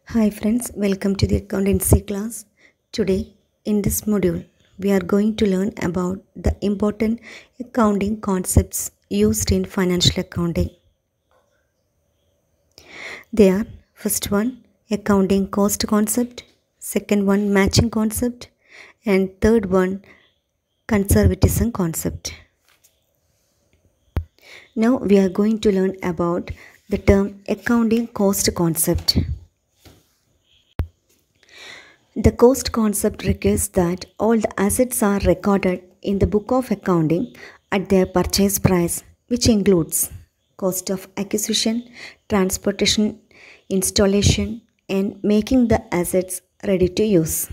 Hi friends, welcome to the accountancy class. Today in this module, we are going to learn about the important accounting concepts used in financial accounting. They are first one, accounting cost concept, second one, matching concept, and third one, conservatism concept. Now we are going to learn about the term accounting cost concept. The cost concept requires that all the assets are recorded in the book of accounting at their purchase price, which includes cost of acquisition, transportation, installation, and making the assets ready to use.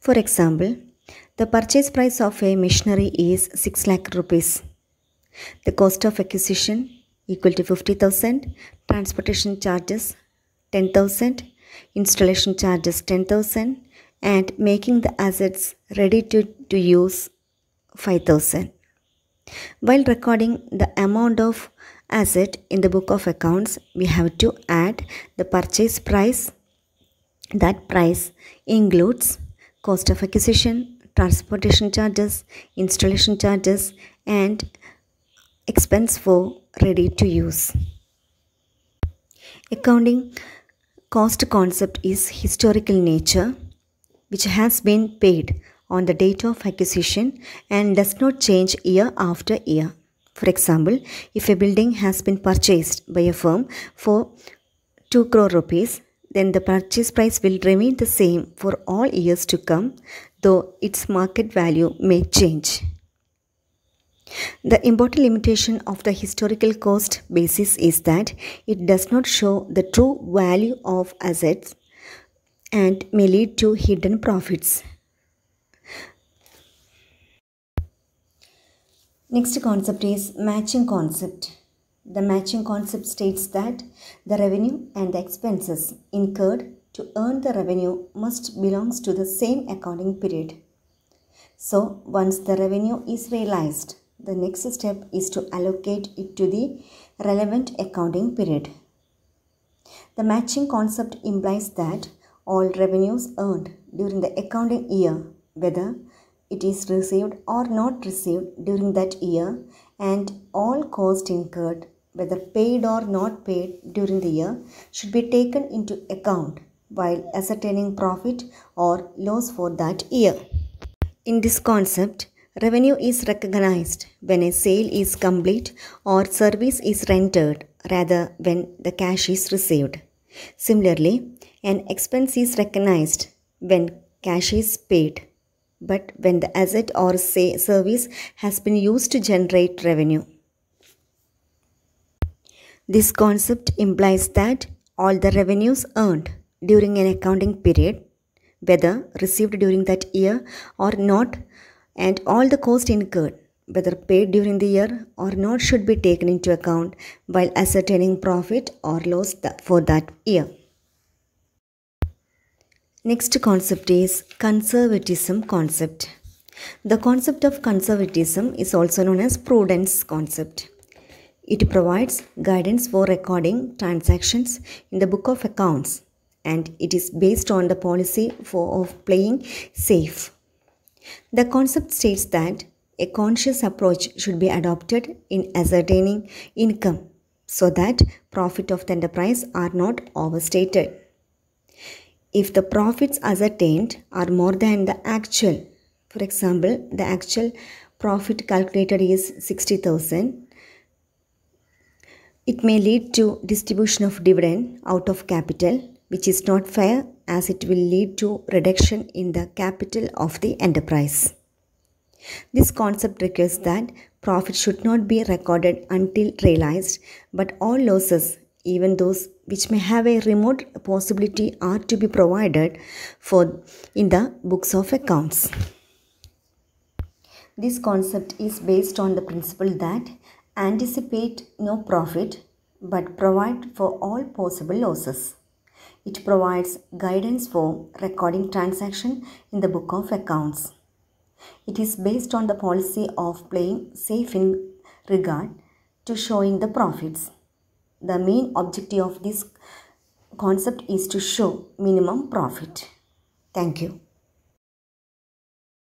For example, the purchase price of a machinery is 6 lakh rupees. The cost of acquisition equal to 50,000, transportation charges 10,000, installation charges 10,000, and making the assets ready to use 5,000. While recording the amount of asset in the book of accounts, we have to add the purchase price. That price includes cost of acquisition, transportation charges, installation charges, and expense for ready to use. Accounting cost concept is historical nature, which has been paid on the date of acquisition and does not change year after year. For example, if a building has been purchased by a firm for 2 crore rupees, then the purchase price will remain the same for all years to come, though its market value may change. The important limitation of the historical cost basis is that it does not show the true value of assets and may lead to hidden profits. Next concept is matching concept. The matching concept states that the revenue and the expenses incurred to earn the revenue must belongs to the same accounting period. So once the revenue is realized, the next step is to allocate it to the relevant accounting period. The matching concept implies that all revenues earned during the accounting year, whether it is received or not received during that year, and all costs incurred, whether paid or not paid during the year, should be taken into account while ascertaining profit or loss for that year. In this concept, revenue is recognized when a sale is complete or service is rendered rather when the cash is received. Similarly, an expense is recognized when cash is paid, but when the asset or service has been used to generate revenue. This concept implies that all the revenues earned during an accounting period, whether received during that year or not, and all the costs incurred, whether paid during the year or not, should be taken into account while ascertaining profit or loss for that year. Next concept is conservatism concept. The concept of conservatism is also known as prudence concept. It provides guidance for recording transactions in the book of accounts, and it is based on the policy of playing safe. The concept states that a conscious approach should be adopted in ascertaining income so that profit of the enterprise are not overstated. If the profits ascertained are more than the actual, for example, the actual profit calculated is 60,000, it may lead to distribution of dividend out of capital, which is not fair as it will lead to reduction in the capital of the enterprise. This concept requires that profit should not be recorded until realized, but all losses, even those which may have a remote possibility, are to be provided for in the books of accounts. This concept is based on the principle that anticipate no profit but provide for all possible losses. It provides guidance for recording transaction in the book of accounts. It is based on the policy of playing safe in regard to showing the profits. The main objective of this concept is to show minimum profit. Thank you.